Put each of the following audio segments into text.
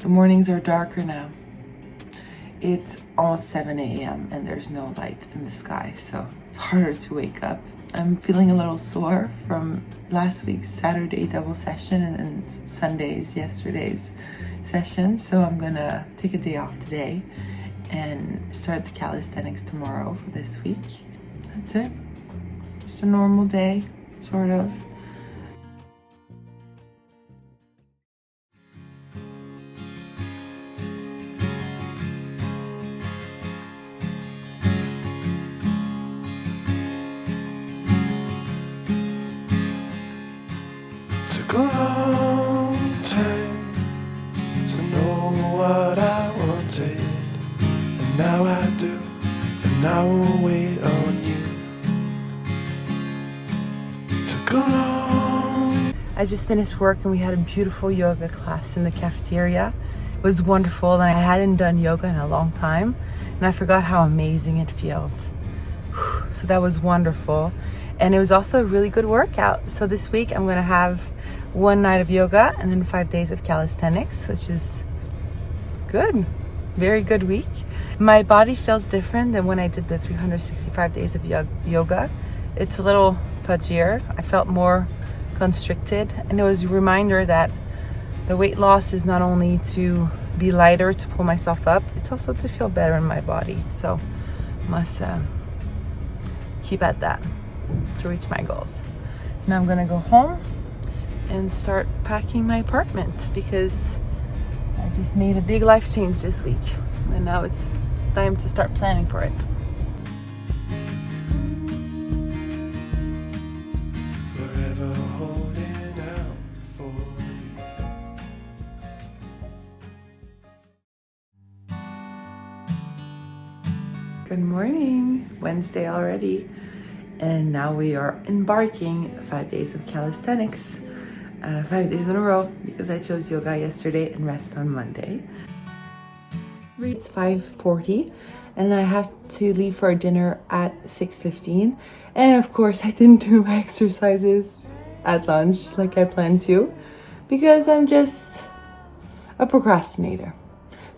The mornings are darker now. It's almost 7 a.m. and there's no light in the sky, so it's harder to wake up. I'm feeling a little sore from last week's Saturday double session and then yesterday's session, so I'm gonna take a day off today and start the calisthenics tomorrow for this week. That's it. Just a normal day, sort of. Took a long time to know what I wanted, and now I do, and I will wait on you. Took a long... I just finished work and we had a beautiful yoga class in the cafeteria. It was wonderful, and I hadn't done yoga in a long time, and I forgot how amazing it feels. So that was wonderful. And it was also a really good workout. So this week I'm gonna have one night of yoga and then 5 days of calisthenics, which is good. Very good week. My body feels different than when I did the 365 days of yoga. It's a little pudgier. I felt more constricted, and it was a reminder that the weight loss is not only to be lighter, to pull myself up, it's also to feel better in my body. So must keep at that to reach my goals. Now I'm gonna go home and start packing my apartment because I just made a big life change this week, and now it's time to start planning for it. Forever holding out for you. Good morning, Wednesday already, and now we are embarking 5 days of calisthenics, 5 days in a row, because I chose yoga yesterday and rest on Monday. It's 5:40 and I have to leave for dinner at 6:15, and of course I didn't do my exercises at lunch like I planned to because I'm just a procrastinator.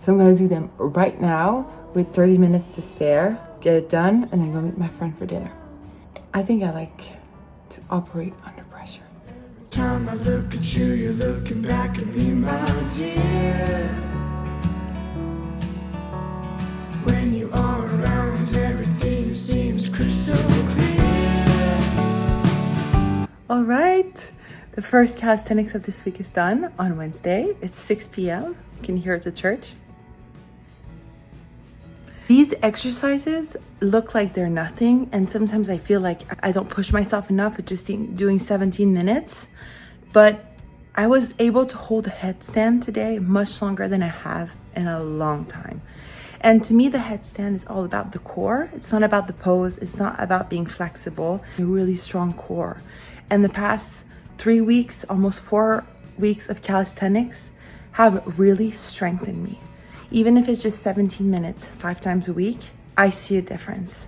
So I'm going to do them right now with 30 minutes to spare, get it done, and then go meet my friend for dinner. I think I like to operate under pressure. Every time I look at you, you're looking back at me, my dear. When you are around, everything seems crystal clear. All right, the first calisthenics of this week is done on Wednesday. It's 6 p.m. You can hear it at church. These exercises look like they're nothing, and sometimes I feel like I don't push myself enough with just doing 17 minutes, but I was able to hold a headstand today much longer than I have in a long time. And to me, the headstand is all about the core. It's not about the pose. It's not about being flexible. A really strong core. And the past 3 weeks, almost 4 weeks of calisthenics have really strengthened me. Even if it's just 17 minutes, 5 times a week, I see a difference.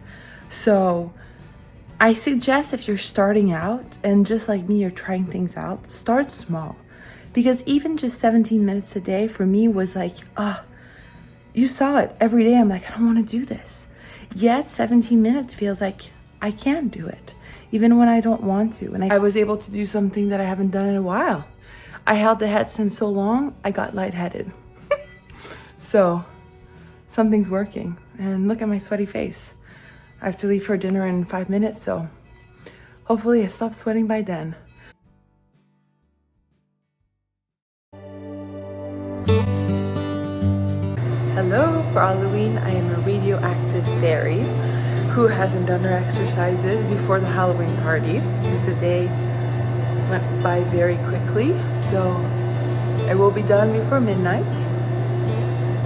So I suggest if you're starting out and just like me, you're trying things out, start small. Because even just 17 minutes a day for me was like, you saw it every day. I'm like, I don't want to do this. Yet 17 minutes feels like I can do it, even when I don't want to. And I was able to do something that I haven't done in a while. I held the headstand so long, I got lightheaded. So something's working. And look at my sweaty face. I have to leave for dinner in 5 minutes, so hopefully I stop sweating by then. Hello, for Halloween, I am a radioactive fairy who hasn't done her exercises before the Halloween party because the day went by very quickly. So it will be done before midnight.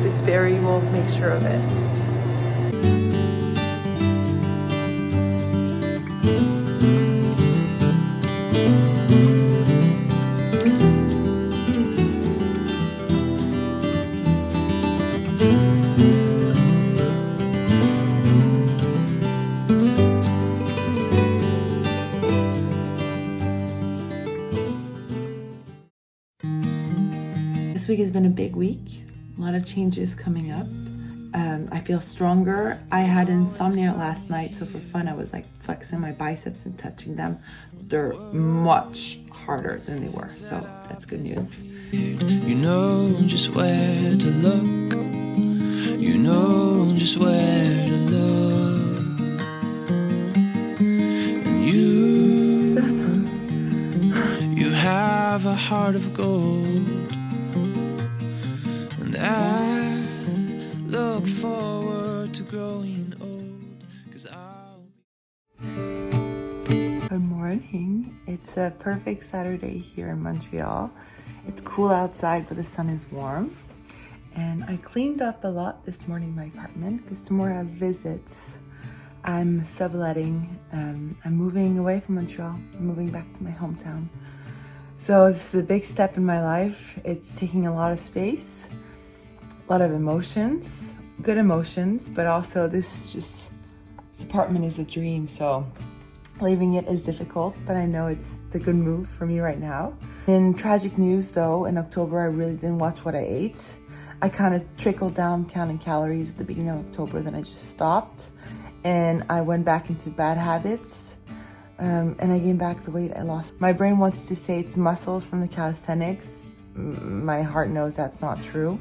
This fairy will make sure of it. This week has been a big week. A lot of changes coming up. I feel stronger. I had insomnia last night, so for fun, I was like flexing my biceps and touching them. They're much harder than they were, so that's good news. You know just where to look. You know just where to look. And you have a heart of gold. And I look forward to growing old, 'cause I'll Good morning. It's a perfect Saturday here in Montreal. It's cool outside, but the sun is warm. And I cleaned up a lot this morning in my apartment because tomorrow I have visits. I'm subletting. I'm moving away from Montreal. I'm moving back to my hometown. So this is a big step in my life. It's taking a lot of space, a lot of emotions, good emotions, but also this apartment is a dream. So leaving it is difficult, but I know it's the good move for me right now. In tragic news though, in October, I really didn't watch what I ate. I kind of trickled down counting calories at the beginning of October, then I just stopped and I went back into bad habits. And I gained back the weight I lost. My brain wants to say it's muscles from the calisthenics. My heart knows that's not true.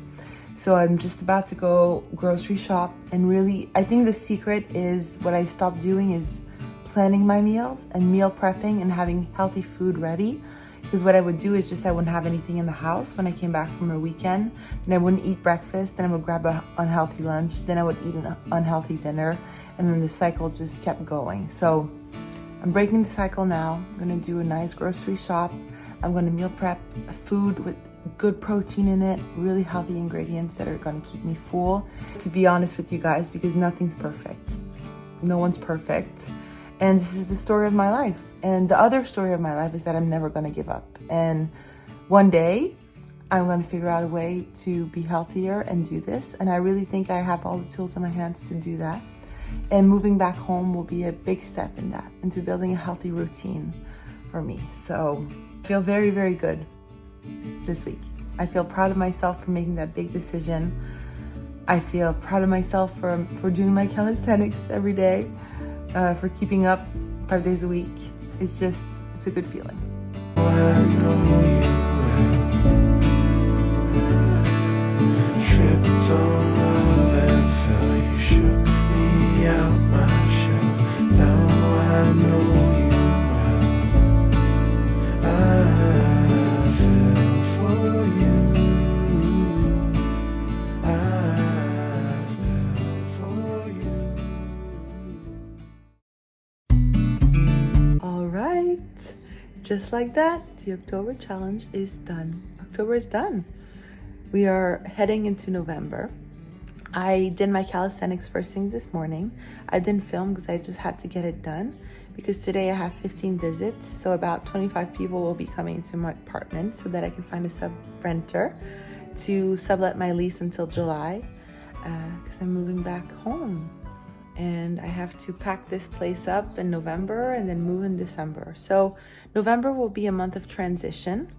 So I'm just about to go grocery shop and really, I think the secret is what I stopped doing is planning my meals and meal prepping and having healthy food ready. Because what I would do is just I wouldn't have anything in the house when I came back from a weekend. Then I wouldn't eat breakfast, then I would grab an unhealthy lunch, then I would eat an unhealthy dinner, and then the cycle just kept going. So I'm breaking the cycle now. I'm gonna do a nice grocery shop. I'm gonna meal prep food with good protein in it, really healthy ingredients that are gonna keep me full. To be honest with you guys, because nothing's perfect. No one's perfect. And this is the story of my life. And the other story of my life is that I'm never gonna give up. And one day, I'm gonna figure out a way to be healthier and do this. And I really think I have all the tools in my hands to do that. And moving back home will be a big step in that, into building a healthy routine for me. So I feel very, very good this week. I feel proud of myself for making that big decision. I feel proud of myself for doing my calisthenics every day, for keeping up 5 days a week. It's a good feeling. I know you well. Tripped on love and fell. You shook me out my shell. Now I know you well. I fell for you. I fell for you. All right, just like that, the October challenge is done. October is done. We are heading into November. I did my calisthenics first thing this morning. I didn't film because I just had to get it done because today I have 15 visits. So about 25 people will be coming to my apartment so that I can find a sub-renter to sublet my lease until July because I'm moving back home. And I have to pack this place up in November and then move in December. So November will be a month of transition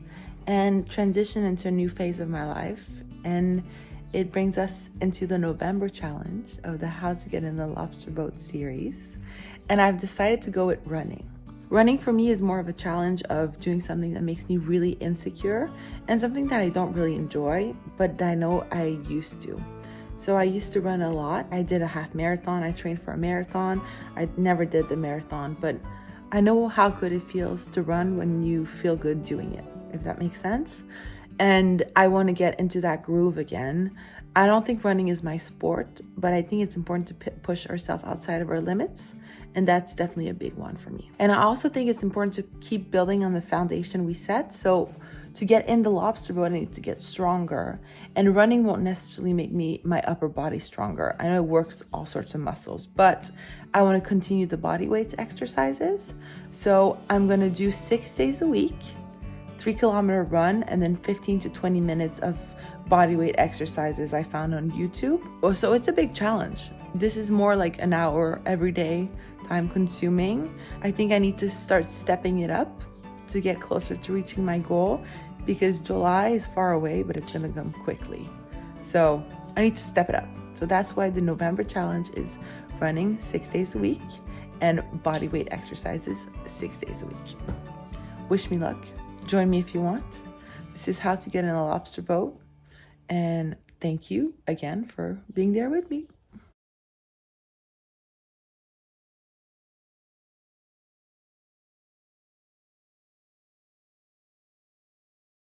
and transition into a new phase of my life. And it brings us into the November challenge of the How to Get in the Lobster Boat series. And I've decided to go with running. Running for me is more of a challenge of doing something that makes me really insecure and something that I don't really enjoy, but that I know I used to. So I used to run a lot. I did a half marathon. I trained for a marathon. I never did the marathon, but I know how good it feels to run when you feel good doing it, if that makes sense. And I want to get into that groove again. I don't think running is my sport, but I think it's important to push ourselves outside of our limits. And that's definitely a big one for me. And I also think it's important to keep building on the foundation we set. So to get in the lobster boat, I need to get stronger. And running won't necessarily make my upper body stronger. I know it works all sorts of muscles, but I want to continue the body weight exercises. So I'm going to do 6 days a week, 3-kilometer run, and then 15 to 20 minutes of body weight exercises I found on YouTube. So it's a big challenge. This is more like an hour every day, time consuming. I think I need to start stepping it up to get closer to reaching my goal, because July is far away, but it's gonna come quickly. So I need to step it up. So that's why the November challenge is running 6 days a week and body weight exercises 6 days a week. Wish me luck. Join me if you want. This is how to get in a lobster boat. And thank you again for being there with me.